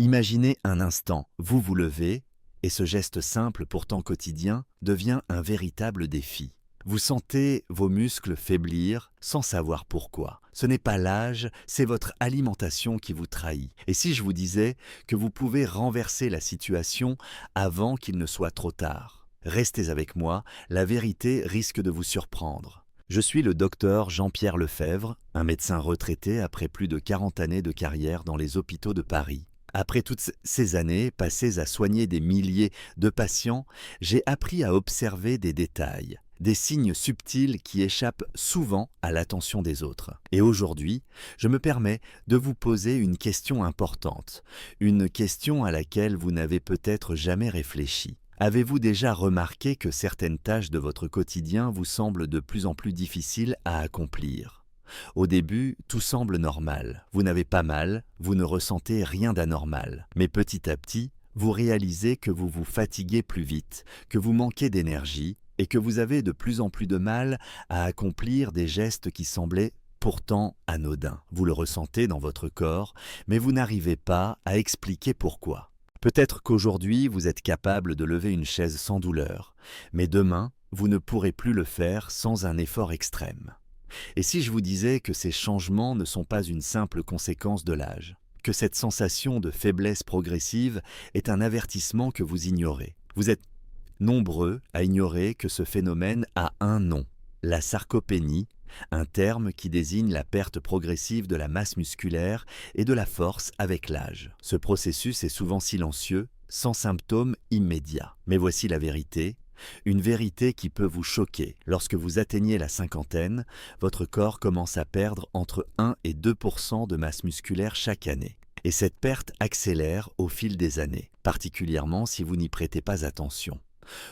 Imaginez un instant, vous vous levez, et ce geste simple pourtant quotidien devient un véritable défi. Vous sentez vos muscles faiblir sans savoir pourquoi. Ce n'est pas l'âge, c'est votre alimentation qui vous trahit. Et si je vous disais que vous pouvez renverser la situation avant qu'il ne soit trop tard? Restez avec moi, la vérité risque de vous surprendre. Je suis le docteur Jean-Pierre Lefebvre, un médecin retraité après plus de 40 années de carrière dans les hôpitaux de Paris. Après toutes ces années passées à soigner des milliers de patients, j'ai appris à observer des détails, des signes subtils qui échappent souvent à l'attention des autres. Et aujourd'hui, je me permets de vous poser une question importante, une question à laquelle vous n'avez peut-être jamais réfléchi. Avez-vous déjà remarqué que certaines tâches de votre quotidien vous semblent de plus en plus difficiles à accomplir? Au début, tout semble normal. Vous n'avez pas mal, vous ne ressentez rien d'anormal. Mais petit à petit, vous réalisez que vous vous fatiguez plus vite, que vous manquez d'énergie et que vous avez de plus en plus de mal à accomplir des gestes qui semblaient pourtant anodins. Vous le ressentez dans votre corps, mais vous n'arrivez pas à expliquer pourquoi. Peut-être qu'aujourd'hui, vous êtes capable de lever une chaise sans douleur, mais demain, vous ne pourrez plus le faire sans un effort extrême. Et si je vous disais que ces changements ne sont pas une simple conséquence de l'âge, que cette sensation de faiblesse progressive est un avertissement que vous ignorez? Vous êtes nombreux à ignorer que ce phénomène a un nom, la sarcopénie, un terme qui désigne la perte progressive de la masse musculaire et de la force avec l'âge. Ce processus est souvent silencieux, sans symptômes immédiats. Mais voici la vérité. Une vérité qui peut vous choquer. Lorsque vous atteignez la cinquantaine, votre corps commence à perdre entre 1 et 2% de masse musculaire chaque année. Et cette perte accélère au fil des années, particulièrement si vous n'y prêtez pas attention.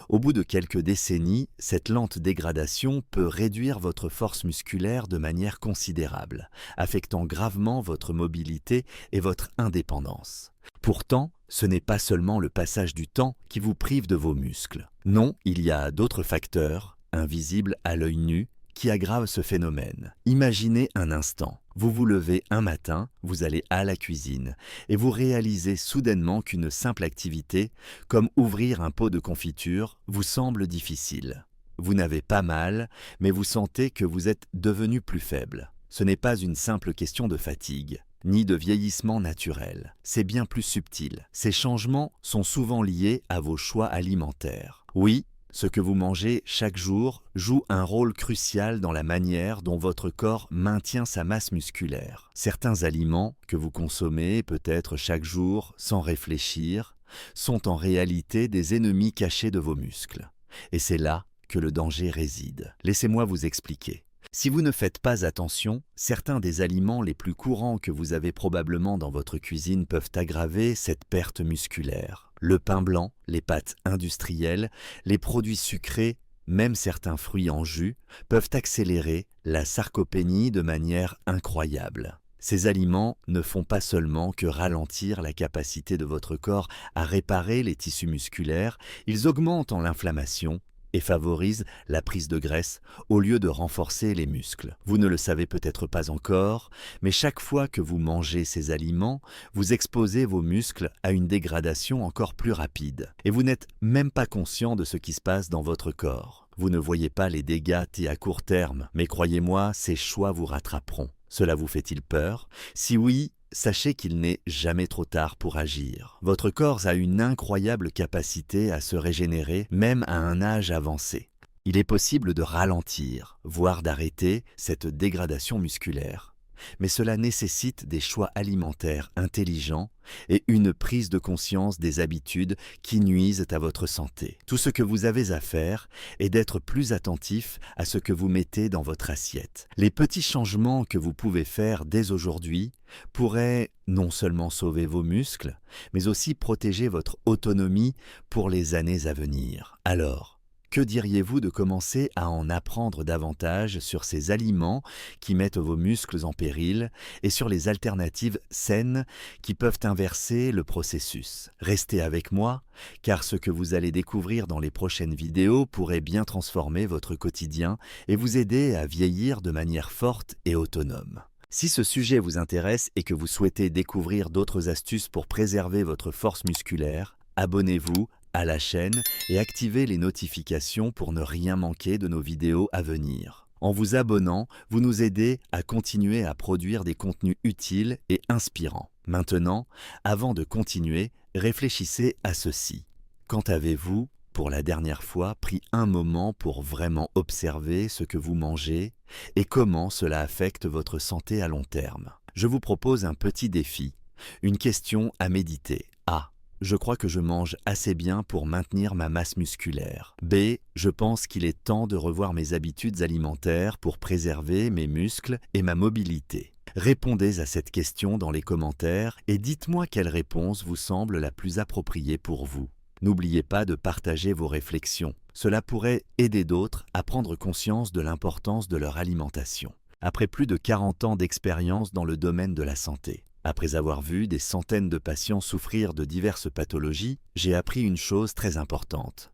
Au bout de quelques décennies, cette lente dégradation peut réduire votre force musculaire de manière considérable, affectant gravement votre mobilité et votre indépendance. Pourtant, ce n'est pas seulement le passage du temps qui vous prive de vos muscles. Non, il y a d'autres facteurs, invisibles à l'œil nu, qui aggravent ce phénomène. Imaginez un instant, vous vous levez un matin, vous allez à la cuisine, et vous réalisez soudainement qu'une simple activité, comme ouvrir un pot de confiture, vous semble difficile. Vous n'avez pas mal, mais vous sentez que vous êtes devenu plus faible. Ce n'est pas une simple question de fatigue, ni de vieillissement naturel. C'est bien plus subtil. Ces changements sont souvent liés à vos choix alimentaires. Oui, ce que vous mangez chaque jour joue un rôle crucial dans la manière dont votre corps maintient sa masse musculaire. Certains aliments que vous consommez peut-être chaque jour sans réfléchir sont en réalité des ennemis cachés de vos muscles. Et c'est là que le danger réside. Laissez-moi vous expliquer. Si vous ne faites pas attention, certains des aliments les plus courants que vous avez probablement dans votre cuisine peuvent aggraver cette perte musculaire. Le pain blanc, les pâtes industrielles, les produits sucrés, même certains fruits en jus, peuvent accélérer la sarcopénie de manière incroyable. Ces aliments ne font pas seulement que ralentir la capacité de votre corps à réparer les tissus musculaires, ils augmentent l'inflammation et favorisent la prise de graisse au lieu de renforcer les muscles. Vous ne le savez peut-être pas encore, mais chaque fois que vous mangez ces aliments, vous exposez vos muscles à une dégradation encore plus rapide. Et vous n'êtes même pas conscient de ce qui se passe dans votre corps. Vous ne voyez pas les dégâts à court terme, mais croyez-moi, ces choix vous rattraperont. Cela vous fait-il peur? Si oui, sachez qu'il n'est jamais trop tard pour agir. Votre corps a une incroyable capacité à se régénérer, même à un âge avancé. Il est possible de ralentir, voire d'arrêter cette dégradation musculaire. Mais cela nécessite des choix alimentaires intelligents et une prise de conscience des habitudes qui nuisent à votre santé. Tout ce que vous avez à faire est d'être plus attentif à ce que vous mettez dans votre assiette. Les petits changements que vous pouvez faire dès aujourd'hui pourraient non seulement sauver vos muscles, mais aussi protéger votre autonomie pour les années à venir. Alors, que diriez-vous de commencer à en apprendre davantage sur ces aliments qui mettent vos muscles en péril et sur les alternatives saines qui peuvent inverser le processus? Restez avec moi, car ce que vous allez découvrir dans les prochaines vidéos pourrait bien transformer votre quotidien et vous aider à vieillir de manière forte et autonome. Si ce sujet vous intéresse et que vous souhaitez découvrir d'autres astuces pour préserver votre force musculaire, abonnez-vous à la chaîne et activez les notifications pour ne rien manquer de nos vidéos à venir. En vous abonnant, vous nous aidez à continuer à produire des contenus utiles et inspirants. Maintenant, avant de continuer, réfléchissez à ceci. Quand avez-vous, pour la dernière fois, pris un moment pour vraiment observer ce que vous mangez et comment cela affecte votre santé à long terme? Je vous propose un petit défi, une question à méditer. A. Je crois que je mange assez bien pour maintenir ma masse musculaire. B. Je pense qu'il est temps de revoir mes habitudes alimentaires pour préserver mes muscles et ma mobilité. Répondez à cette question dans les commentaires et dites-moi quelle réponse vous semble la plus appropriée pour vous. N'oubliez pas de partager vos réflexions. Cela pourrait aider d'autres à prendre conscience de l'importance de leur alimentation. Après plus de 40 ans d'expérience dans le domaine de la santé, après avoir vu des centaines de patients souffrir de diverses pathologies, j'ai appris une chose très importante.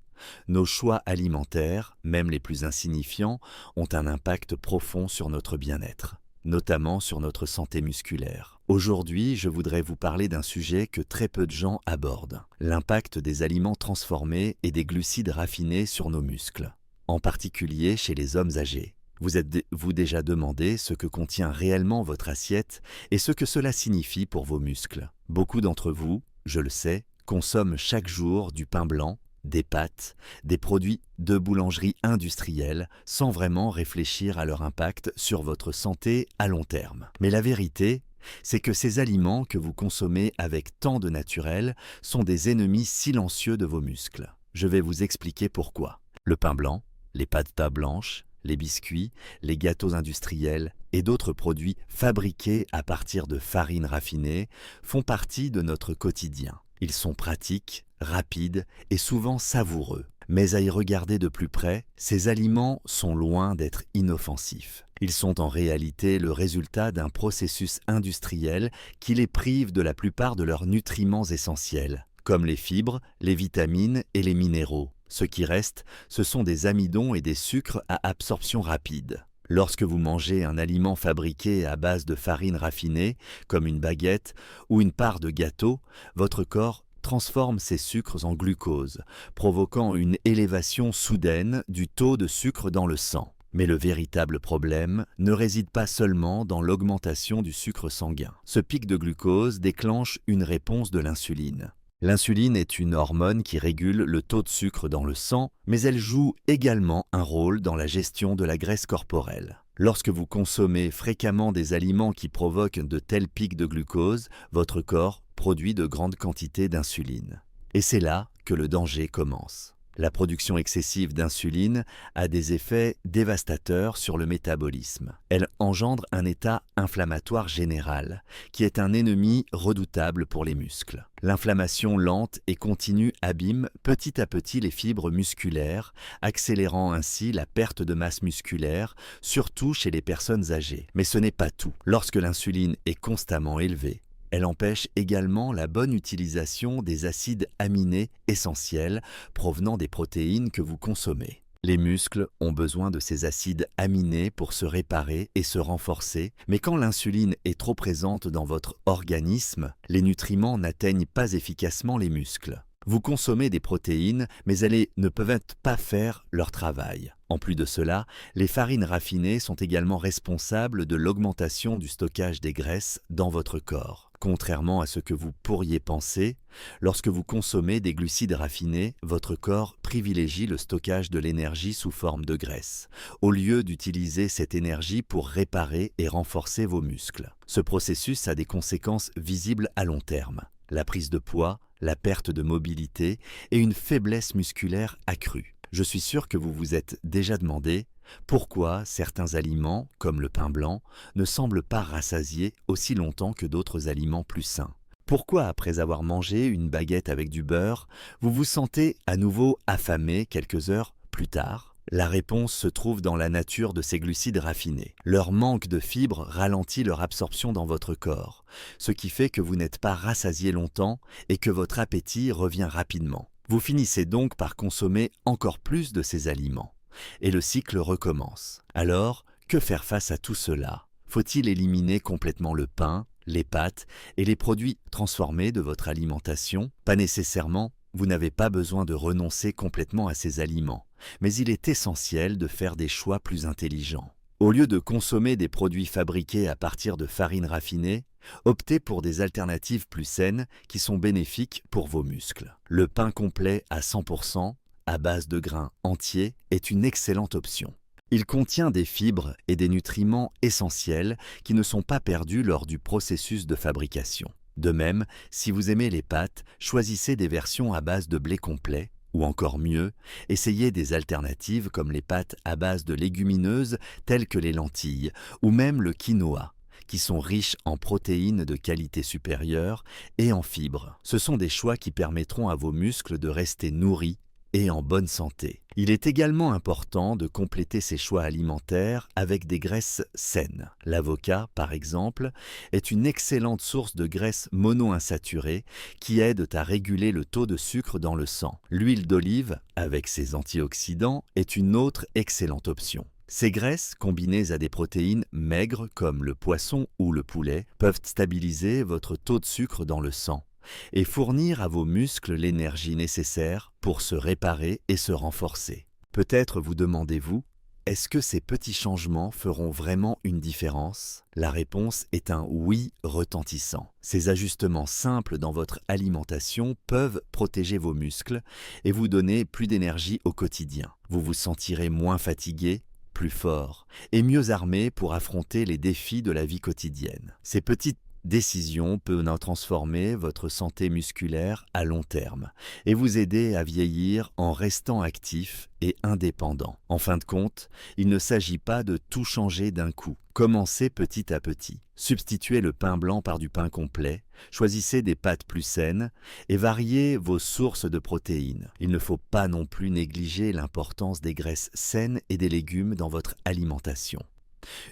Nos choix alimentaires, même les plus insignifiants, ont un impact profond sur notre bien-être, notamment sur notre santé musculaire. Aujourd'hui, je voudrais vous parler d'un sujet que très peu de gens abordent, l'impact des aliments transformés et des glucides raffinés sur nos muscles, en particulier chez les hommes âgés. Vous êtes-vous déjà demandé ce que contient réellement votre assiette et ce que cela signifie pour vos muscles? Beaucoup d'entre vous, je le sais, consomment chaque jour du pain blanc, des pâtes, des produits de boulangerie industrielle sans vraiment réfléchir à leur impact sur votre santé à long terme. Mais la vérité, c'est que ces aliments que vous consommez avec tant de naturel sont des ennemis silencieux de vos muscles. Je vais vous expliquer pourquoi. Le pain blanc, les pâtes blanches, les biscuits, les gâteaux industriels et d'autres produits fabriqués à partir de farines raffinées font partie de notre quotidien. Ils sont pratiques, rapides et souvent savoureux. Mais à y regarder de plus près, ces aliments sont loin d'être inoffensifs. Ils sont en réalité le résultat d'un processus industriel qui les prive de la plupart de leurs nutriments essentiels, comme les fibres, les vitamines et les minéraux. Ce qui reste, ce sont des amidons et des sucres à absorption rapide. Lorsque vous mangez un aliment fabriqué à base de farine raffinée, comme une baguette ou une part de gâteau, votre corps transforme ces sucres en glucose, provoquant une élévation soudaine du taux de sucre dans le sang. Mais le véritable problème ne réside pas seulement dans l'augmentation du sucre sanguin. Ce pic de glucose déclenche une réponse de l'insuline. L'insuline est une hormone qui régule le taux de sucre dans le sang, mais elle joue également un rôle dans la gestion de la graisse corporelle. Lorsque vous consommez fréquemment des aliments qui provoquent de tels pics de glucose, votre corps produit de grandes quantités d'insuline. Et c'est là que le danger commence. La production excessive d'insuline a des effets dévastateurs sur le métabolisme. Elle engendre un état inflammatoire général, qui est un ennemi redoutable pour les muscles. L'inflammation lente et continue abîme petit à petit les fibres musculaires, accélérant ainsi la perte de masse musculaire, surtout chez les personnes âgées. Mais ce n'est pas tout. Lorsque l'insuline est constamment élevée, elle empêche également la bonne utilisation des acides aminés essentiels provenant des protéines que vous consommez. Les muscles ont besoin de ces acides aminés pour se réparer et se renforcer, mais quand l'insuline est trop présente dans votre organisme, les nutriments n'atteignent pas efficacement les muscles. Vous consommez des protéines, mais elles ne peuvent pas faire leur travail. En plus de cela, les farines raffinées sont également responsables de l'augmentation du stockage des graisses dans votre corps. Contrairement à ce que vous pourriez penser, lorsque vous consommez des glucides raffinés, votre corps privilégie le stockage de l'énergie sous forme de graisse, au lieu d'utiliser cette énergie pour réparer et renforcer vos muscles. Ce processus a des conséquences visibles à long terme. La prise de poids, la perte de mobilité et une faiblesse musculaire accrue. Je suis sûr que vous vous êtes déjà demandé pourquoi certains aliments, comme le pain blanc, ne semblent pas rassasier aussi longtemps que d'autres aliments plus sains. Pourquoi, après avoir mangé une baguette avec du beurre, vous vous sentez à nouveau affamé quelques heures plus tard? La réponse se trouve dans la nature de ces glucides raffinés. Leur manque de fibres ralentit leur absorption dans votre corps, ce qui fait que vous n'êtes pas rassasié longtemps et que votre appétit revient rapidement. Vous finissez donc par consommer encore plus de ces aliments, et le cycle recommence. Alors, que faire face à tout cela ? Faut-il éliminer complètement le pain, les pâtes et les produits transformés de votre alimentation? Pas nécessairement, vous n'avez pas besoin de renoncer complètement à ces aliments, mais il est essentiel de faire des choix plus intelligents. Au lieu de consommer des produits fabriqués à partir de farines raffinées, optez pour des alternatives plus saines qui sont bénéfiques pour vos muscles. Le pain complet à 100%, à base de grains entiers, est une excellente option. Il contient des fibres et des nutriments essentiels qui ne sont pas perdus lors du processus de fabrication. De même, si vous aimez les pâtes, choisissez des versions à base de blé complet, ou encore mieux, essayez des alternatives comme les pâtes à base de légumineuses telles que les lentilles, ou même le quinoa, qui sont riches en protéines de qualité supérieure et en fibres. Ce sont des choix qui permettront à vos muscles de rester nourris et en bonne santé. Il est également important de compléter ces choix alimentaires avec des graisses saines. L'avocat, par exemple, est une excellente source de graisses monoinsaturées qui aident à réguler le taux de sucre dans le sang. L'huile d'olive, avec ses antioxydants, est une autre excellente option. Ces graisses, combinées à des protéines maigres comme le poisson ou le poulet, peuvent stabiliser votre taux de sucre dans le sang et fournir à vos muscles l'énergie nécessaire pour se réparer et se renforcer. Peut-être vous demandez-vous, est-ce que ces petits changements feront vraiment une différence? La réponse est un oui retentissant. Ces ajustements simples dans votre alimentation peuvent protéger vos muscles et vous donner plus d'énergie au quotidien. Vous vous sentirez moins fatigué, plus fort et mieux armé pour affronter les défis de la vie quotidienne. Ces petites décisions peuvent transformer votre santé musculaire à long terme et vous aider à vieillir en restant actif et indépendant. En fin de compte, il ne s'agit pas de tout changer d'un coup. Commencez petit à petit. Substituez le pain blanc par du pain complet, choisissez des pâtes plus saines et variez vos sources de protéines. Il ne faut pas non plus négliger l'importance des graisses saines et des légumes dans votre alimentation.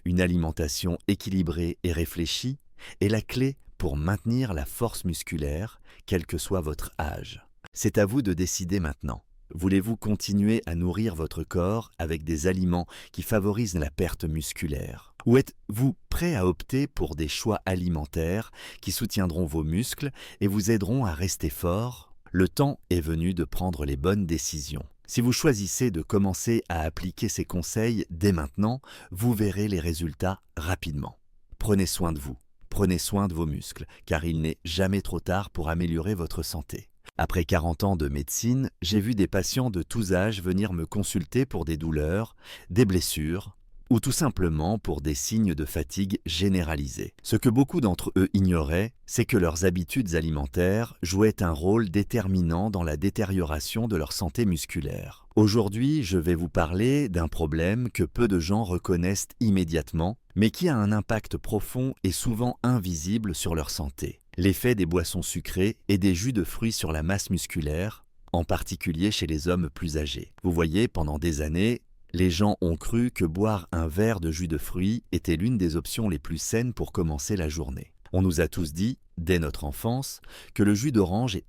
Une alimentation équilibrée et réfléchie est la clé pour maintenir la force musculaire, quel que soit votre âge. C'est à vous de décider maintenant. Voulez-vous continuer à nourrir votre corps avec des aliments qui favorisent la perte musculaire? Ou êtes-vous prêt à opter pour des choix alimentaires qui soutiendront vos muscles et vous aideront à rester fort? Le temps est venu de prendre les bonnes décisions. Si vous choisissez de commencer à appliquer ces conseils dès maintenant, vous verrez les résultats rapidement. Prenez soin de vous. Prenez soin de vos muscles, car il n'est jamais trop tard pour améliorer votre santé. Après 40 ans de médecine, j'ai vu des patients de tous âges venir me consulter pour des douleurs, des blessures, ou tout simplement pour des signes de fatigue généralisée. Ce que beaucoup d'entre eux ignoraient, c'est que leurs habitudes alimentaires jouaient un rôle déterminant dans la détérioration de leur santé musculaire. Aujourd'hui, je vais vous parler d'un problème que peu de gens reconnaissent immédiatement, mais qui a un impact profond et souvent invisible sur leur santé. L'effet des boissons sucrées et des jus de fruits sur la masse musculaire, en particulier chez les hommes plus âgés. Vous voyez, pendant des années, les gens ont cru que boire un verre de jus de fruits était l'une des options les plus saines pour commencer la journée. On nous a tous dit, dès notre enfance, que le jus d'orange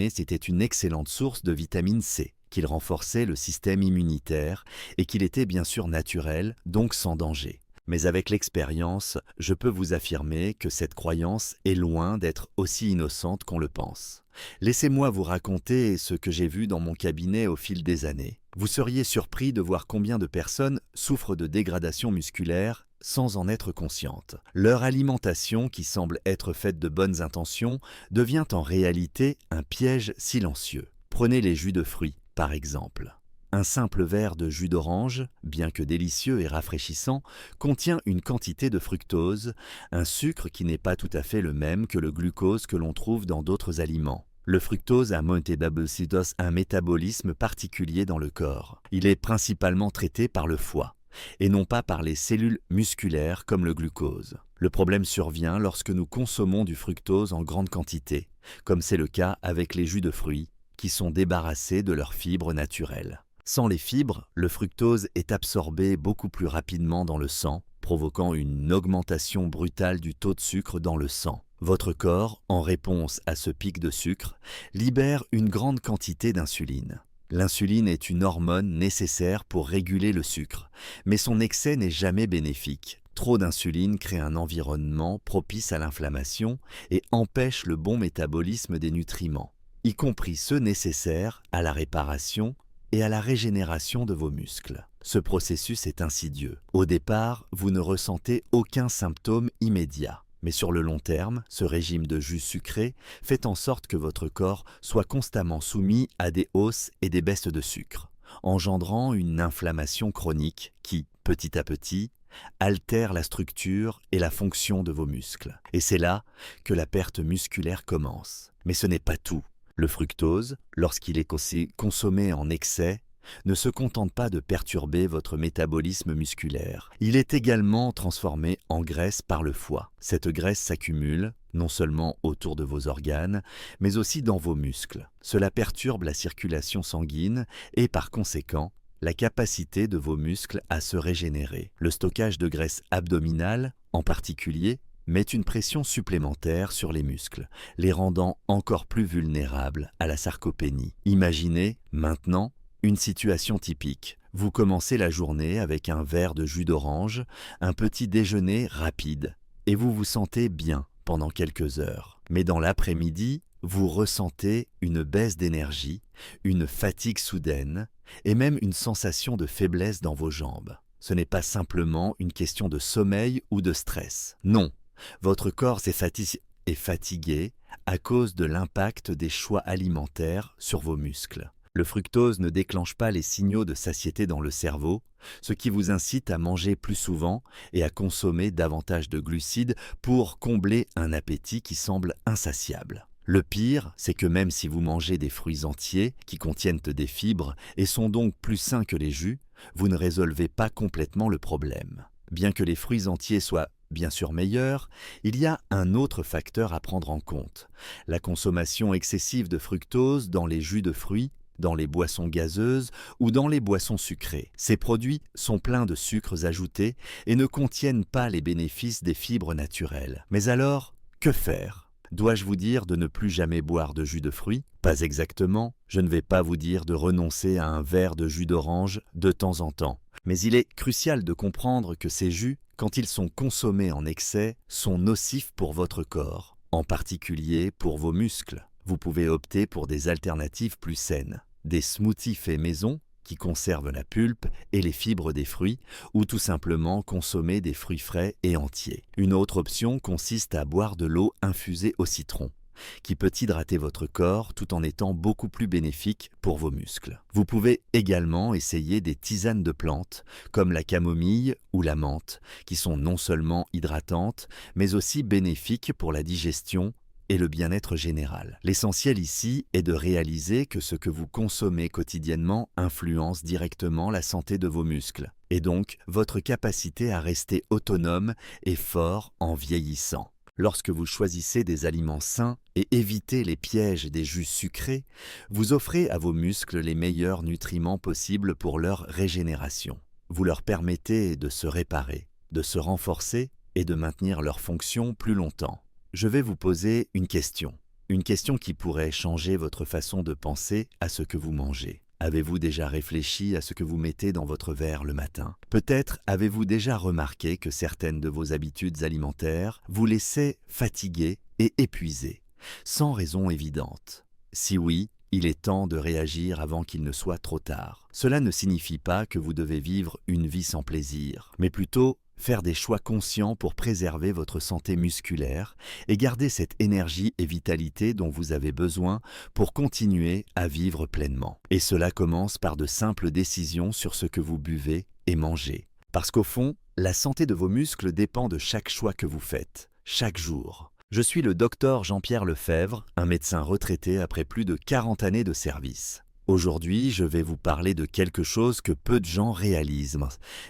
c'était une excellente source de vitamine C, qu'il renforçait le système immunitaire et qu'il était bien sûr naturel, donc sans danger. Mais avec l'expérience, je peux vous affirmer que cette croyance est loin d'être aussi innocente qu'on le pense. Laissez-moi vous raconter ce que j'ai vu dans mon cabinet au fil des années. Vous seriez surpris de voir combien de personnes souffrent de dégradation musculaire sans en être conscientes. Leur alimentation, qui semble être faite de bonnes intentions, devient en réalité un piège silencieux. Prenez les jus de fruits, par exemple. Un simple verre de jus d'orange, bien que délicieux et rafraîchissant, contient une quantité de fructose, un sucre qui n'est pas tout à fait le même que le glucose que l'on trouve dans d'autres aliments. Le fructose a un métabolisme particulier dans le corps. Il est principalement traité par le foie, et non pas par les cellules musculaires comme le glucose. Le problème survient lorsque nous consommons du fructose en grande quantité, comme c'est le cas avec les jus de fruits, qui sont débarrassés de leurs fibres naturelles. Sans les fibres, le fructose est absorbé beaucoup plus rapidement dans le sang, provoquant une augmentation brutale du taux de sucre dans le sang. Votre corps, en réponse à ce pic de sucre, libère une grande quantité d'insuline. L'insuline est une hormone nécessaire pour réguler le sucre, mais son excès n'est jamais bénéfique, Trop d'insuline crée un environnement propice à l'inflammation et empêche le bon métabolisme des nutriments, y compris ceux nécessaires à la réparation et à la régénération de vos muscles. Ce processus est insidieux. Au départ, vous ne ressentez aucun symptôme immédiat. Mais sur le long terme, ce régime de jus sucré fait en sorte que votre corps soit constamment soumis à des hausses et des baisses de sucre, engendrant une inflammation chronique qui, petit à petit, altère la structure et la fonction de vos muscles. Et c'est là que la perte musculaire commence. Mais ce n'est pas tout. Le fructose, lorsqu'il est consommé en excès, ne se contente pas de perturber votre métabolisme musculaire. Il est également transformé en graisse par le foie. Cette graisse s'accumule, non seulement autour de vos organes, mais aussi dans vos muscles. Cela perturbe la circulation sanguine et, par conséquent, la capacité de vos muscles à se régénérer. Le stockage de graisse abdominale, en particulier, met une pression supplémentaire sur les muscles, les rendant encore plus vulnérables à la sarcopénie. Imaginez, maintenant, une situation typique. Vous commencez la journée avec un verre de jus d'orange, un petit déjeuner rapide, et vous vous sentez bien pendant quelques heures. Mais dans l'après-midi, vous ressentez une baisse d'énergie, une fatigue soudaine, et même une sensation de faiblesse dans vos jambes. Ce n'est pas simplement une question de sommeil ou de stress. Non, votre corps est fatigué à cause de l'impact des choix alimentaires sur vos muscles. Le fructose ne déclenche pas les signaux de satiété dans le cerveau, ce qui vous incite à manger plus souvent et à consommer davantage de glucides pour combler un appétit qui semble insatiable. Le pire, c'est que même si vous mangez des fruits entiers qui contiennent des fibres et sont donc plus sains que les jus, vous ne résolvez pas complètement le problème. Bien que les fruits entiers soient bien sûr meilleurs, il y a un autre facteur à prendre en compte. La consommation excessive de fructose dans les jus de fruits, dans les boissons gazeuses ou dans les boissons sucrées. Ces produits sont pleins de sucres ajoutés et ne contiennent pas les bénéfices des fibres naturelles. Mais alors, que faire ? Dois-je vous dire de ne plus jamais boire de jus de fruits ? Pas exactement. Je ne vais pas vous dire de renoncer à un verre de jus d'orange de temps en temps. Mais il est crucial de comprendre que ces jus, quand ils sont consommés en excès, sont nocifs pour votre corps, en particulier pour vos muscles. Vous pouvez opter pour des alternatives plus saines. Des smoothies faits maison qui conservent la pulpe et les fibres des fruits ou tout simplement consommer des fruits frais et entiers. Une autre option consiste à boire de l'eau infusée au citron, qui peut hydrater votre corps tout en étant beaucoup plus bénéfique pour vos muscles. Vous pouvez également essayer des tisanes de plantes comme la camomille ou la menthe, qui sont non seulement hydratantes, mais aussi bénéfiques pour la digestion et le bien-être général. L'essentiel ici est de réaliser que ce que vous consommez quotidiennement influence directement la santé de vos muscles, et donc votre capacité à rester autonome et fort en vieillissant. Lorsque vous choisissez des aliments sains et évitez les pièges des jus sucrés, vous offrez à vos muscles les meilleurs nutriments possibles pour leur régénération. Vous leur permettez de se réparer, de se renforcer et de maintenir leur fonction plus longtemps. Je vais vous poser une question qui pourrait changer votre façon de penser à ce que vous mangez. Avez-vous déjà réfléchi à ce que vous mettez dans votre verre le matin ? Peut-être avez-vous déjà remarqué que certaines de vos habitudes alimentaires vous laissaient fatigué et épuisé, sans raison évidente. Si oui, il est temps de réagir avant qu'il ne soit trop tard. Cela ne signifie pas que vous devez vivre une vie sans plaisir, mais plutôt faire des choix conscients pour préserver votre santé musculaire et garder cette énergie et vitalité dont vous avez besoin pour continuer à vivre pleinement. Et cela commence par de simples décisions sur ce que vous buvez et mangez. Parce qu'au fond, la santé de vos muscles dépend de chaque choix que vous faites, chaque jour. Je suis le docteur Jean-Pierre Lefebvre, un médecin retraité après plus de 40 années de service. Aujourd'hui, je vais vous parler de quelque chose que peu de gens réalisent,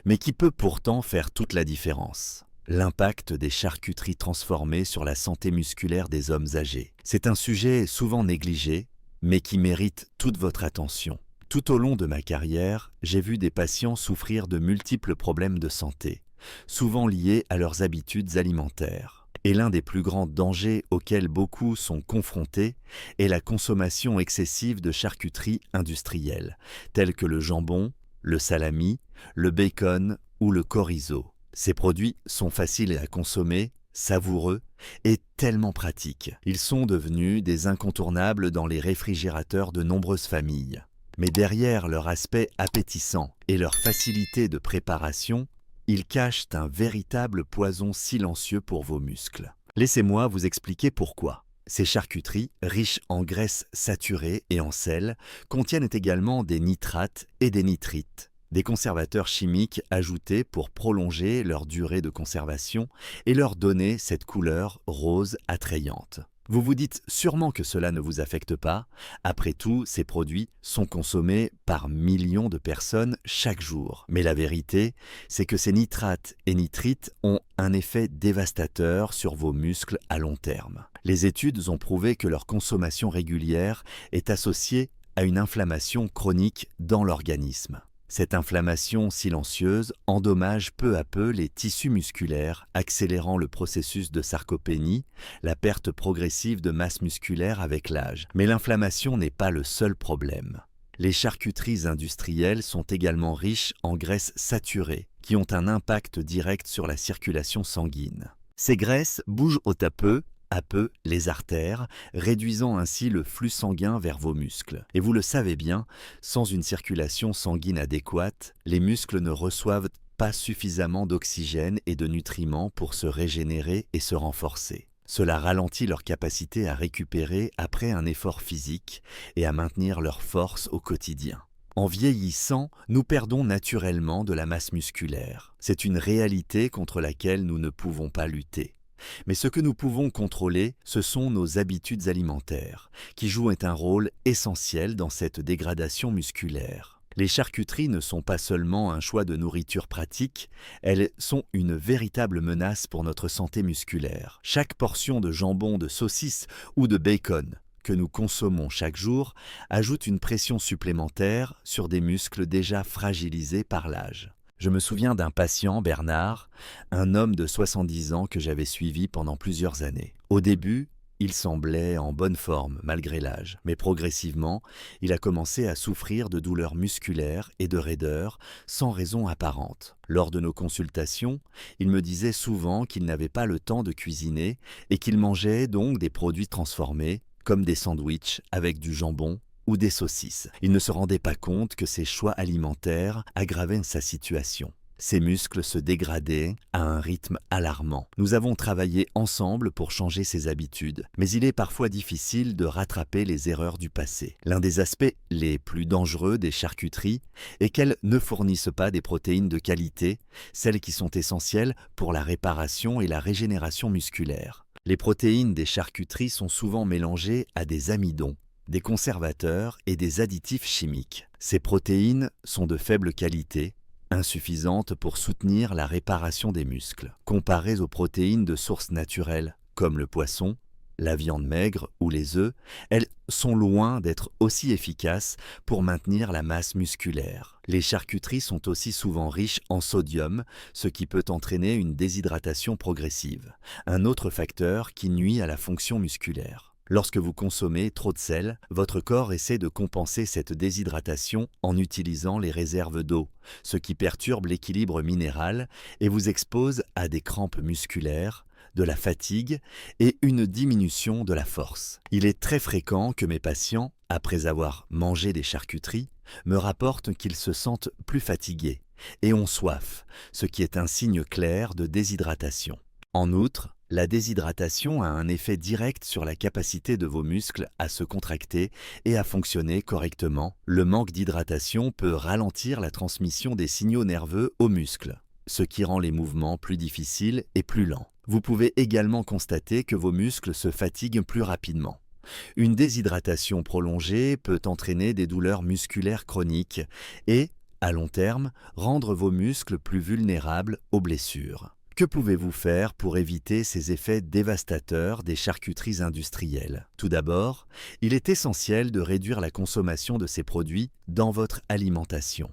mais qui peut pourtant faire toute la différence. L'impact des charcuteries transformées sur la santé musculaire des hommes âgés. C'est un sujet souvent négligé, mais qui mérite toute votre attention. Tout au long de ma carrière, j'ai vu des patients souffrir de multiples problèmes de santé, souvent liés à leurs habitudes alimentaires. Et l'un des plus grands dangers auxquels beaucoup sont confrontés est la consommation excessive de charcuteries industrielles, telles que le jambon, le salami, le bacon ou le chorizo. Ces produits sont faciles à consommer, savoureux et tellement pratiques. Ils sont devenus des incontournables dans les réfrigérateurs de nombreuses familles. Mais derrière leur aspect appétissant et leur facilité de préparation, ils cachent un véritable poison silencieux pour vos muscles. Laissez-moi vous expliquer pourquoi. Ces charcuteries, riches en graisses saturées et en sel, contiennent également des nitrates et des nitrites, des conservateurs chimiques ajoutés pour prolonger leur durée de conservation et leur donner cette couleur rose attrayante. Vous vous dites sûrement que cela ne vous affecte pas. Après tout, ces produits sont consommés par millions de personnes chaque jour. Mais la vérité, c'est que ces nitrates et nitrites ont un effet dévastateur sur vos muscles à long terme. Les études ont prouvé que leur consommation régulière est associée à une inflammation chronique dans l'organisme. Cette inflammation silencieuse endommage peu à peu les tissus musculaires, accélérant le processus de sarcopénie, la perte progressive de masse musculaire avec l'âge. Mais l'inflammation n'est pas le seul problème. Les charcuteries industrielles sont également riches en graisses saturées, qui ont un impact direct sur la circulation sanguine. Ces graisses bougent à peu les artères, réduisant ainsi le flux sanguin vers vos muscles. Et vous le savez bien, sans une circulation sanguine adéquate, les muscles ne reçoivent pas suffisamment d'oxygène et de nutriments pour se régénérer et se renforcer. Cela ralentit leur capacité à récupérer après un effort physique et à maintenir leur force au quotidien. En vieillissant, nous perdons naturellement de la masse musculaire. C'est une réalité contre laquelle nous ne pouvons pas lutter. Mais ce que nous pouvons contrôler, ce sont nos habitudes alimentaires, qui jouent un rôle essentiel dans cette dégradation musculaire. Les charcuteries ne sont pas seulement un choix de nourriture pratique, elles sont une véritable menace pour notre santé musculaire. Chaque portion de jambon, de saucisse ou de bacon que nous consommons chaque jour ajoute une pression supplémentaire sur des muscles déjà fragilisés par l'âge. Je me souviens d'un patient, Bernard, un homme de 70 ans que j'avais suivi pendant plusieurs années. Au début, il semblait en bonne forme malgré l'âge, mais progressivement, il a commencé à souffrir de douleurs musculaires et de raideurs sans raison apparente. Lors de nos consultations, il me disait souvent qu'il n'avait pas le temps de cuisiner et qu'il mangeait donc des produits transformés, comme des sandwichs avec du jambon ou des saucisses. Il ne se rendait pas compte que ses choix alimentaires aggravaient sa situation. Ses muscles se dégradaient à un rythme alarmant. Nous avons travaillé ensemble pour changer ses habitudes, mais il est parfois difficile de rattraper les erreurs du passé. L'un des aspects les plus dangereux des charcuteries est qu'elles ne fournissent pas des protéines de qualité, celles qui sont essentielles pour la réparation et la régénération musculaire. Les protéines des charcuteries sont souvent mélangées à des amidons, des conservateurs et des additifs chimiques. Ces protéines sont de faible qualité, insuffisantes pour soutenir la réparation des muscles. Comparées aux protéines de sources naturelles, comme le poisson, la viande maigre ou les œufs, elles sont loin d'être aussi efficaces pour maintenir la masse musculaire. Les charcuteries sont aussi souvent riches en sodium, ce qui peut entraîner une déshydratation progressive, un autre facteur qui nuit à la fonction musculaire. Lorsque vous consommez trop de sel, votre corps essaie de compenser cette déshydratation en utilisant les réserves d'eau, ce qui perturbe l'équilibre minéral et vous expose à des crampes musculaires, de la fatigue et une diminution de la force. Il est très fréquent que mes patients, après avoir mangé des charcuteries, me rapportent qu'ils se sentent plus fatigués et ont soif, ce qui est un signe clair de déshydratation. En outre, la déshydratation a un effet direct sur la capacité de vos muscles à se contracter et à fonctionner correctement. Le manque d'hydratation peut ralentir la transmission des signaux nerveux aux muscles, ce qui rend les mouvements plus difficiles et plus lents. Vous pouvez également constater que vos muscles se fatiguent plus rapidement. Une déshydratation prolongée peut entraîner des douleurs musculaires chroniques et, à long terme, rendre vos muscles plus vulnérables aux blessures. Que pouvez-vous faire pour éviter ces effets dévastateurs des charcuteries industrielles? Tout d'abord, il est essentiel de réduire la consommation de ces produits dans votre alimentation.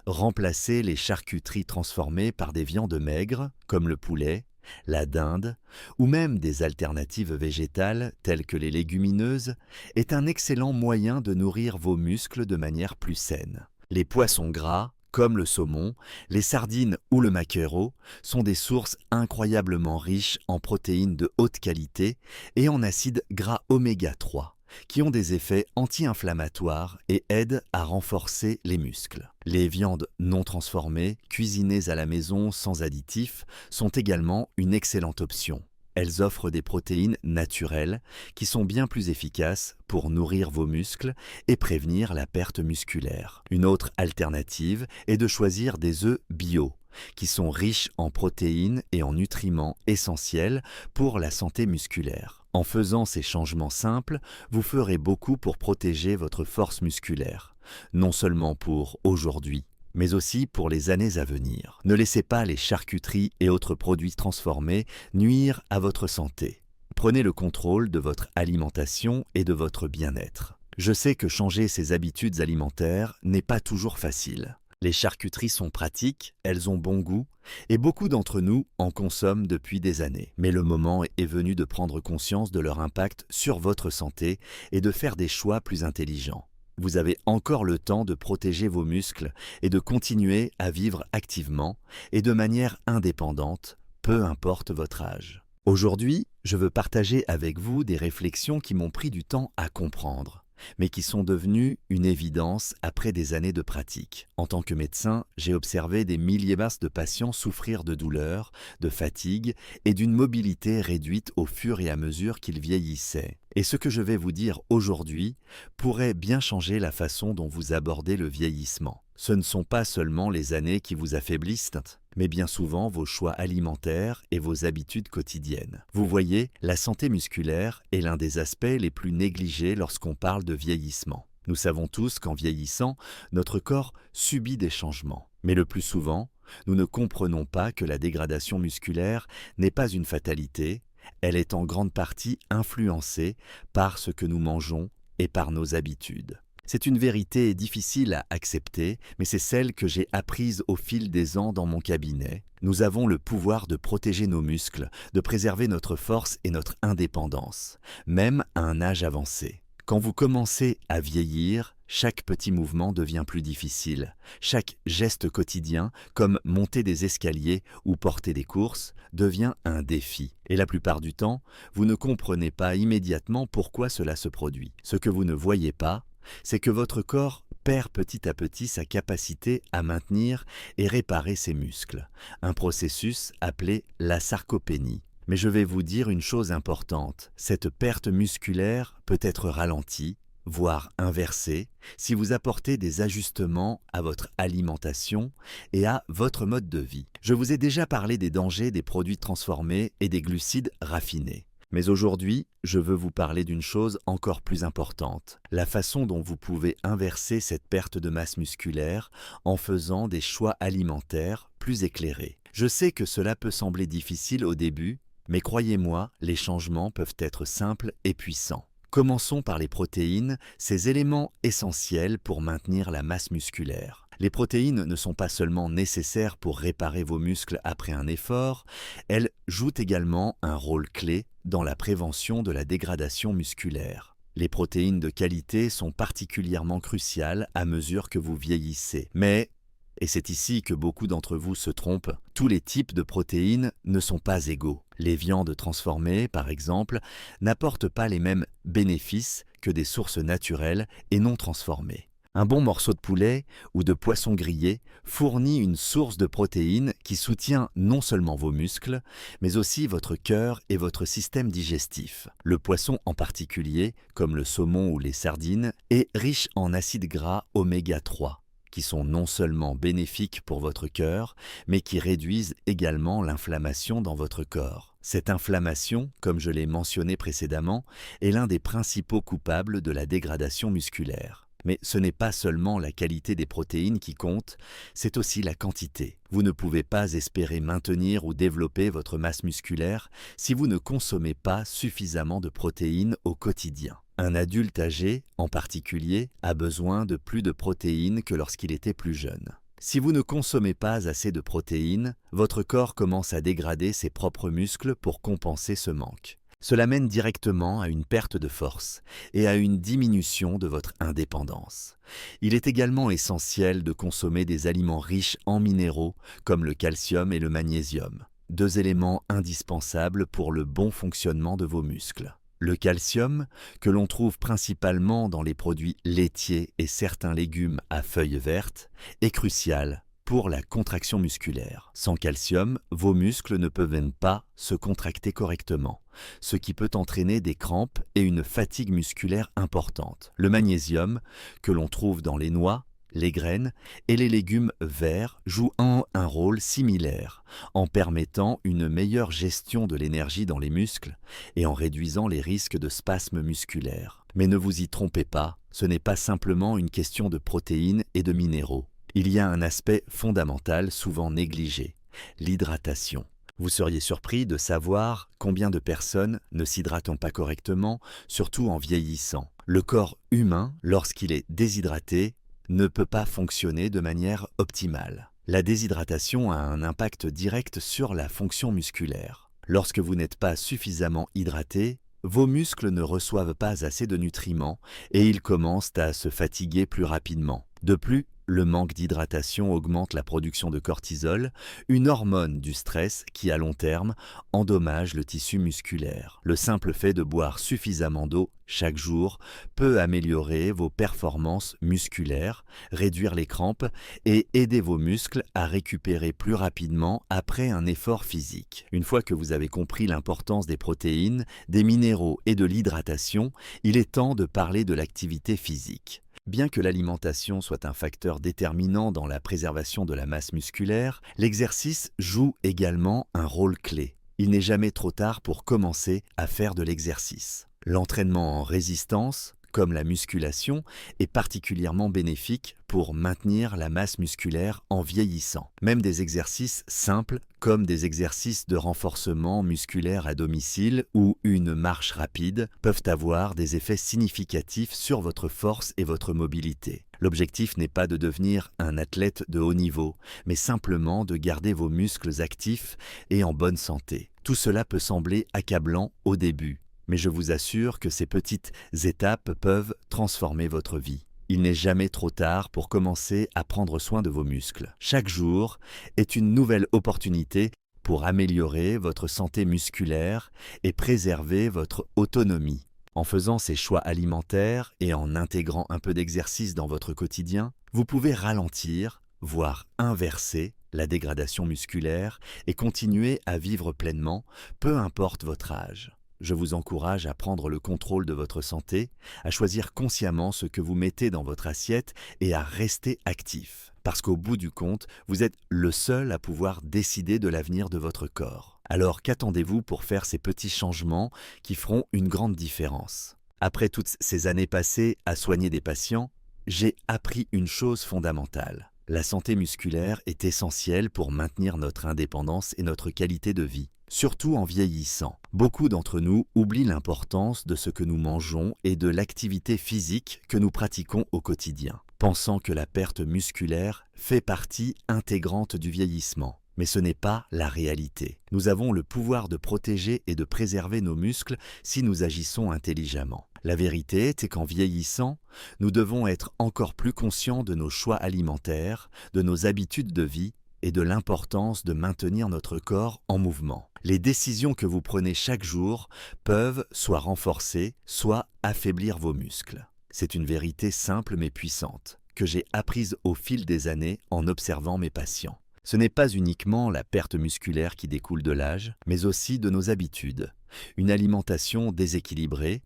Remplacez les charcuteries transformées par des viandes maigres, comme le poulet, la dinde, ou même des alternatives végétales telles que les légumineuses, est un excellent moyen de nourrir vos muscles de manière plus saine. Les poissons gras, comme le saumon, les sardines ou le maquereau sont des sources incroyablement riches en protéines de haute qualité et en acides gras oméga 3, qui ont des effets anti-inflammatoires et aident à renforcer les muscles. Les viandes non transformées, cuisinées à la maison sans additifs, sont également une excellente option. Elles offrent des protéines naturelles qui sont bien plus efficaces pour nourrir vos muscles et prévenir la perte musculaire. Une autre alternative est de choisir des œufs bio, qui sont riches en protéines et en nutriments essentiels pour la santé musculaire. En faisant ces changements simples, vous ferez beaucoup pour protéger votre force musculaire, non seulement pour aujourd'hui, mais aussi pour les années à venir. Ne laissez pas les charcuteries et autres produits transformés nuire à votre santé. Prenez le contrôle de votre alimentation et de votre bien-être. Je sais que changer ses habitudes alimentaires n'est pas toujours facile. Les charcuteries sont pratiques, elles ont bon goût, et beaucoup d'entre nous en consomment depuis des années. Mais le moment est venu de prendre conscience de leur impact sur votre santé et de faire des choix plus intelligents. Vous avez encore le temps de protéger vos muscles et de continuer à vivre activement et de manière indépendante, peu importe votre âge. Aujourd'hui, je veux partager avec vous des réflexions qui m'ont pris du temps à comprendre, mais qui sont devenues une évidence après des années de pratique. En tant que médecin, j'ai observé des milliers de patients souffrir de douleurs, de fatigue et d'une mobilité réduite au fur et à mesure qu'ils vieillissaient. Et ce que je vais vous dire aujourd'hui pourrait bien changer la façon dont vous abordez le vieillissement. Ce ne sont pas seulement les années qui vous affaiblissent, mais bien souvent vos choix alimentaires et vos habitudes quotidiennes. Vous voyez, la santé musculaire est l'un des aspects les plus négligés lorsqu'on parle de vieillissement. Nous savons tous qu'en vieillissant, notre corps subit des changements. Mais le plus souvent, nous ne comprenons pas que la dégradation musculaire n'est pas une fatalité, elle est en grande partie influencée par ce que nous mangeons et par nos habitudes. C'est une vérité difficile à accepter, mais c'est celle que j'ai apprise au fil des ans dans mon cabinet. Nous avons le pouvoir de protéger nos muscles, de préserver notre force et notre indépendance, même à un âge avancé. Quand vous commencez à vieillir, chaque petit mouvement devient plus difficile. Chaque geste quotidien, comme monter des escaliers ou porter des courses, devient un défi. Et la plupart du temps, vous ne comprenez pas immédiatement pourquoi cela se produit. Ce que vous ne voyez pas, c'est que votre corps perd petit à petit sa capacité à maintenir et réparer ses muscles, un processus appelé la sarcopénie. Mais je vais vous dire une chose importante, cette perte musculaire peut être ralentie, voire inversée, si vous apportez des ajustements à votre alimentation et à votre mode de vie. Je vous ai déjà parlé des dangers des produits transformés et des glucides raffinés. Mais aujourd'hui, je veux vous parler d'une chose encore plus importante, la façon dont vous pouvez inverser cette perte de masse musculaire en faisant des choix alimentaires plus éclairés. Je sais que cela peut sembler difficile au début, mais croyez-moi, les changements peuvent être simples et puissants. Commençons par les protéines, ces éléments essentiels pour maintenir la masse musculaire. Les protéines ne sont pas seulement nécessaires pour réparer vos muscles après un effort, elles jouent également un rôle clé dans la prévention de la dégradation musculaire. Les protéines de qualité sont particulièrement cruciales à mesure que vous vieillissez. Mais, et c'est ici que beaucoup d'entre vous se trompent, tous les types de protéines ne sont pas égaux. Les viandes transformées, par exemple, n'apportent pas les mêmes bénéfices que des sources naturelles et non transformées. Un bon morceau de poulet ou de poisson grillé fournit une source de protéines qui soutient non seulement vos muscles, mais aussi votre cœur et votre système digestif. Le poisson en particulier, comme le saumon ou les sardines, est riche en acides gras oméga 3, qui sont non seulement bénéfiques pour votre cœur, mais qui réduisent également l'inflammation dans votre corps. Cette inflammation, comme je l'ai mentionné précédemment, est l'un des principaux coupables de la dégradation musculaire. Mais ce n'est pas seulement la qualité des protéines qui compte, c'est aussi la quantité. Vous ne pouvez pas espérer maintenir ou développer votre masse musculaire si vous ne consommez pas suffisamment de protéines au quotidien. Un adulte âgé, en particulier, a besoin de plus de protéines que lorsqu'il était plus jeune. Si vous ne consommez pas assez de protéines, votre corps commence à dégrader ses propres muscles pour compenser ce manque. Cela mène directement à une perte de force et à une diminution de votre indépendance. Il est également essentiel de consommer des aliments riches en minéraux comme le calcium et le magnésium, deux éléments indispensables pour le bon fonctionnement de vos muscles. Le calcium, que l'on trouve principalement dans les produits laitiers et certains légumes à feuilles vertes, est crucial pour la contraction musculaire. Sans calcium, vos muscles ne peuvent même pas se contracter correctement, ce qui peut entraîner des crampes et une fatigue musculaire importante. Le magnésium, que l'on trouve dans les noix, les graines et les légumes verts, joue un rôle similaire en permettant une meilleure gestion de l'énergie dans les muscles et en réduisant les risques de spasmes musculaires. Mais ne vous y trompez pas, ce n'est pas simplement une question de protéines et de minéraux. Il y a un aspect fondamental souvent négligé, l'hydratation. Vous seriez surpris de savoir combien de personnes ne s'hydratent pas correctement, surtout en vieillissant. Le corps humain, lorsqu'il est déshydraté, ne peut pas fonctionner de manière optimale. La déshydratation a un impact direct sur la fonction musculaire. Lorsque vous n'êtes pas suffisamment hydraté, vos muscles ne reçoivent pas assez de nutriments et ils commencent à se fatiguer plus rapidement. De plus, le manque d'hydratation augmente la production de cortisol, une hormone du stress qui, à long terme, endommage le tissu musculaire. Le simple fait de boire suffisamment d'eau chaque jour peut améliorer vos performances musculaires, réduire les crampes et aider vos muscles à récupérer plus rapidement après un effort physique. Une fois que vous avez compris l'importance des protéines, des minéraux et de l'hydratation, il est temps de parler de l'activité physique. Bien que l'alimentation soit un facteur déterminant dans la préservation de la masse musculaire, l'exercice joue également un rôle clé. Il n'est jamais trop tard pour commencer à faire de l'exercice. L'entraînement en résistance, comme la musculation, est particulièrement bénéfique pour maintenir la masse musculaire en vieillissant. Même des exercices simples, comme des exercices de renforcement musculaire à domicile ou une marche rapide, peuvent avoir des effets significatifs sur votre force et votre mobilité. L'objectif n'est pas de devenir un athlète de haut niveau, mais simplement de garder vos muscles actifs et en bonne santé. Tout cela peut sembler accablant au début, mais je vous assure que ces petites étapes peuvent transformer votre vie. Il n'est jamais trop tard pour commencer à prendre soin de vos muscles. Chaque jour est une nouvelle opportunité pour améliorer votre santé musculaire et préserver votre autonomie. En faisant ces choix alimentaires et en intégrant un peu d'exercice dans votre quotidien, vous pouvez ralentir, voire inverser la dégradation musculaire et continuer à vivre pleinement, peu importe votre âge. Je vous encourage à prendre le contrôle de votre santé, à choisir consciemment ce que vous mettez dans votre assiette et à rester actif. Parce qu'au bout du compte, vous êtes le seul à pouvoir décider de l'avenir de votre corps. Alors qu'attendez-vous pour faire ces petits changements qui feront une grande différence? Après toutes ces années passées à soigner des patients, j'ai appris une chose fondamentale. La santé musculaire est essentielle pour maintenir notre indépendance et notre qualité de vie. Surtout en vieillissant. Beaucoup d'entre nous oublient l'importance de ce que nous mangeons et de l'activité physique que nous pratiquons au quotidien, pensant que la perte musculaire fait partie intégrante du vieillissement. Mais ce n'est pas la réalité. Nous avons le pouvoir de protéger et de préserver nos muscles si nous agissons intelligemment. La vérité est qu'en vieillissant, nous devons être encore plus conscients de nos choix alimentaires, de nos habitudes de vie et de l'importance de maintenir notre corps en mouvement. Les décisions que vous prenez chaque jour peuvent soit renforcer, soit affaiblir vos muscles. C'est une vérité simple mais puissante, que j'ai apprise au fil des années en observant mes patients. Ce n'est pas uniquement la perte musculaire qui découle de l'âge, mais aussi de nos habitudes. Une alimentation déséquilibrée,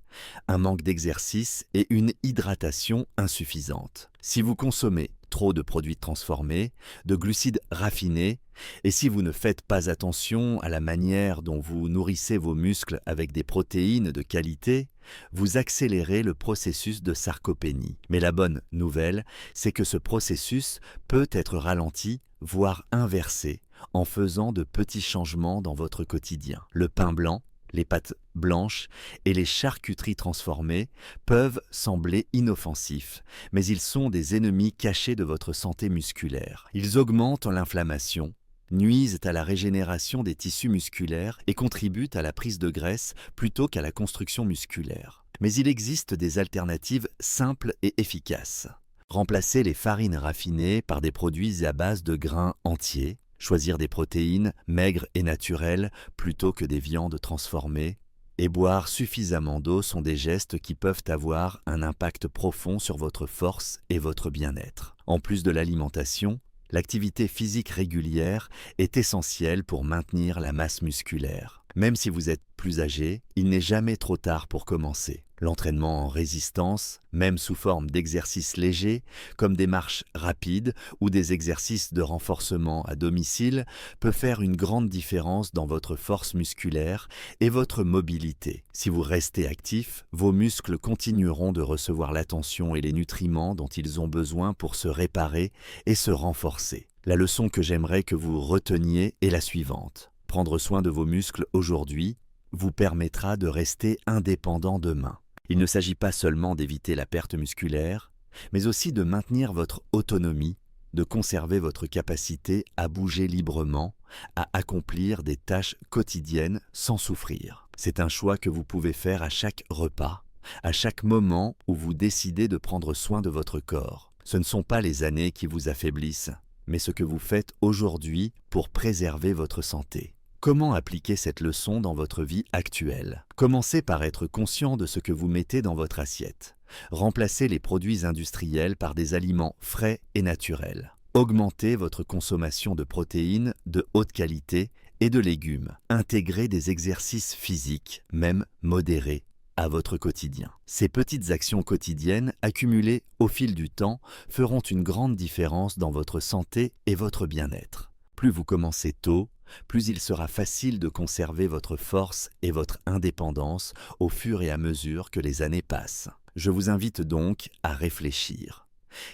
un manque d'exercice et une hydratation insuffisante. Si vous consommez trop de produits transformés, de glucides raffinés, et si vous ne faites pas attention à la manière dont vous nourrissez vos muscles avec des protéines de qualité, vous accélérez le processus de sarcopénie. Mais la bonne nouvelle, c'est que ce processus peut être ralenti, voire inversé, en faisant de petits changements dans votre quotidien. Le pain blanc, les pâtes blanches et les charcuteries transformées peuvent sembler inoffensifs, mais ils sont des ennemis cachés de votre santé musculaire. Ils augmentent l'inflammation, nuisent à la régénération des tissus musculaires et contribuent à la prise de graisse plutôt qu'à la construction musculaire. Mais il existe des alternatives simples et efficaces. Remplacez les farines raffinées par des produits à base de grains entiers, choisir des protéines maigres et naturelles plutôt que des viandes transformées, et boire suffisamment d'eau sont des gestes qui peuvent avoir un impact profond sur votre force et votre bien-être. En plus de l'alimentation, l'activité physique régulière est essentielle pour maintenir la masse musculaire. Même si vous êtes plus âgé, il n'est jamais trop tard pour commencer. L'entraînement en résistance, même sous forme d'exercices légers, comme des marches rapides ou des exercices de renforcement à domicile, peut faire une grande différence dans votre force musculaire et votre mobilité. Si vous restez actif, vos muscles continueront de recevoir l'attention et les nutriments dont ils ont besoin pour se réparer et se renforcer. La leçon que j'aimerais que vous reteniez est la suivante. Prendre soin de vos muscles aujourd'hui vous permettra de rester indépendant demain. Il ne s'agit pas seulement d'éviter la perte musculaire, mais aussi de maintenir votre autonomie, de conserver votre capacité à bouger librement, à accomplir des tâches quotidiennes sans souffrir. C'est un choix que vous pouvez faire à chaque repas, à chaque moment où vous décidez de prendre soin de votre corps. Ce ne sont pas les années qui vous affaiblissent, mais ce que vous faites aujourd'hui pour préserver votre santé. Comment appliquer cette leçon dans votre vie actuelle? Commencez par être conscient de ce que vous mettez dans votre assiette. Remplacez les produits industriels par des aliments frais et naturels. Augmentez votre consommation de protéines de haute qualité et de légumes. Intégrez des exercices physiques, même modérés, à votre quotidien. Ces petites actions quotidiennes, accumulées au fil du temps, feront une grande différence dans votre santé et votre bien-être. Plus vous commencez tôt, plus il sera facile de conserver votre force et votre indépendance au fur et à mesure que les années passent. Je vous invite donc à réfléchir.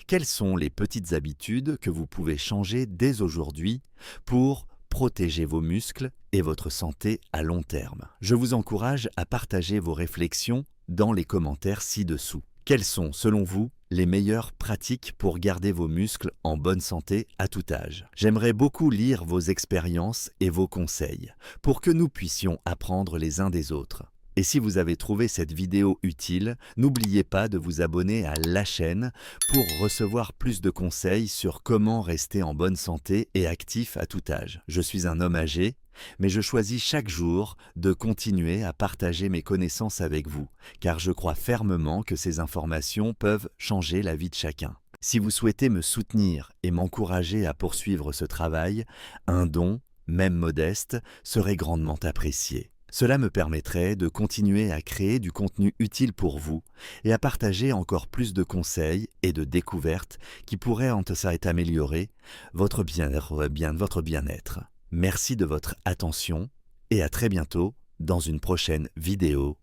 Quelles sont les petites habitudes que vous pouvez changer dès aujourd'hui pour protéger vos muscles et votre santé à long terme? Je vous encourage à partager vos réflexions dans les commentaires ci-dessous. Quelles sont, selon vous, les meilleures pratiques pour garder vos muscles en bonne santé à tout âge? J'aimerais beaucoup lire vos expériences et vos conseils pour que nous puissions apprendre les uns des autres. Et si vous avez trouvé cette vidéo utile, n'oubliez pas de vous abonner à la chaîne pour recevoir plus de conseils sur comment rester en bonne santé et actif à tout âge. Je suis un homme âgé, mais je choisis chaque jour de continuer à partager mes connaissances avec vous, car je crois fermement que ces informations peuvent changer la vie de chacun. Si vous souhaitez me soutenir et m'encourager à poursuivre ce travail, un don, même modeste, serait grandement apprécié. Cela me permettrait de continuer à créer du contenu utile pour vous et à partager encore plus de conseils et de découvertes qui pourraient en améliorer votre bien-être. Merci de votre attention et à très bientôt dans une prochaine vidéo